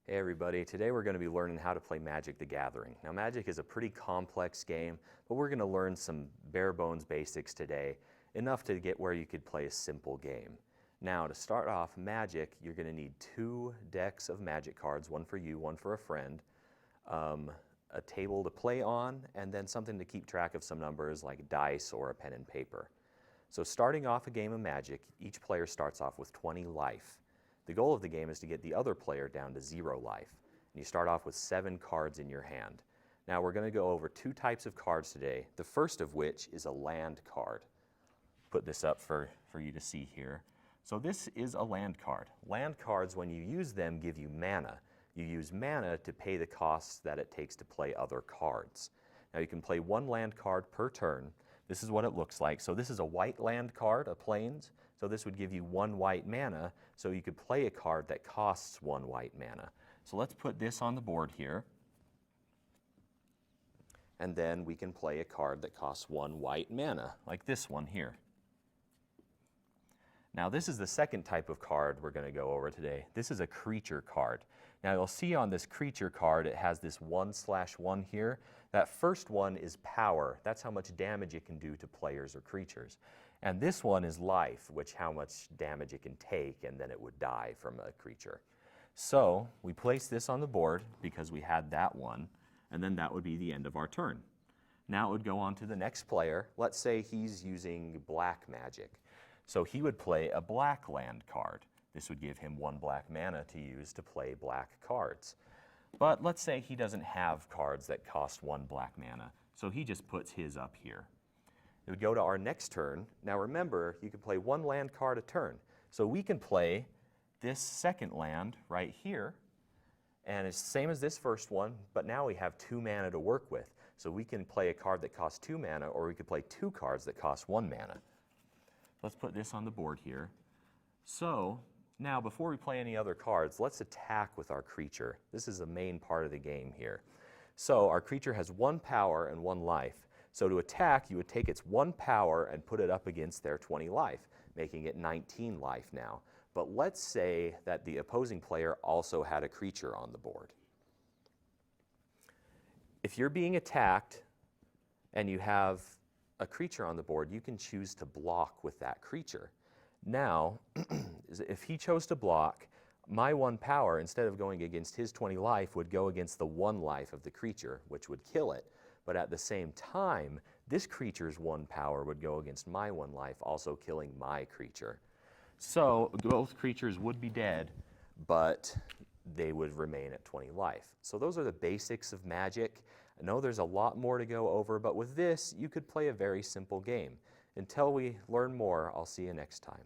Hey everybody, today we're going to be learning how to play Magic the Gathering. Now Magic is a pretty complex game, but we're going to learn some bare bones basics today, enough to get where you could play a simple game. Now to start off Magic, you're going to need 2 decks of Magic cards, one for you, one for a friend, a table to play on, and then something to keep track of some numbers like dice or a pen and paper. So starting off a game of Magic, each player starts off with 20 life. The goal of the game is to get the other player down to 0 life. And you start off with 7 cards in your hand. Now we're going to go over 2 types of cards today, the first of which is a land card. Put this up for you to see here. So this is a land card. Land cards, when you use them, give you mana. You use mana to pay the costs that it takes to play other cards. Now you can play 1 land card per turn. This is what it looks like. So this is a white land card, a plains. So this would give you 1 white mana, so you could play a card that costs 1 white mana. So let's put this on the board here. And then we can play a card that costs 1 white mana, like this one here. Now this is the second type of card we're going to go over today. This is a creature card. Now you'll see on this creature card it has this 1/1 here. That first one is power. That's how much damage it can do to players or creatures. And this one is life, which how much damage it can take, and then it would die from a creature. So we place this on the board because we had that one, and then that would be the end of our turn. Now it would go on to the next player. Let's say he's using black magic. So he would play a black land card. This would give him 1 black mana to use to play black cards. But let's say he doesn't have cards that cost 1 black mana, so he just puts his up here. It would go to our next turn. Now remember, you can play 1 land card a turn. So we can play this second land right here, and it's the same as this first one, but now we have 2 mana to work with. So we can play a card that costs 2 mana, or we could play 2 cards that cost 1 mana. Let's put this on the board here. So now before we play any other cards, let's attack with our creature. This is the main part of the game here. So our creature has 1 power and 1 life. So to attack, you would take its 1 power and put it up against their 20 life, making it 19 life now. But let's say that the opposing player also had a creature on the board. If you're being attacked and you have a creature on the board, you can choose to block with that creature. Now, if he chose to block, my 1 power, instead of going against his 20 life, would go against the 1 life of the creature, which would kill it. But at the same time, this creature's 1 power would go against my 1 life, also killing my creature. So both creatures would be dead, but they would remain at 20 life. So those are the basics of Magic. I know there's a lot more to go over, but with this, you could play a very simple game. Until we learn more, I'll see you next time.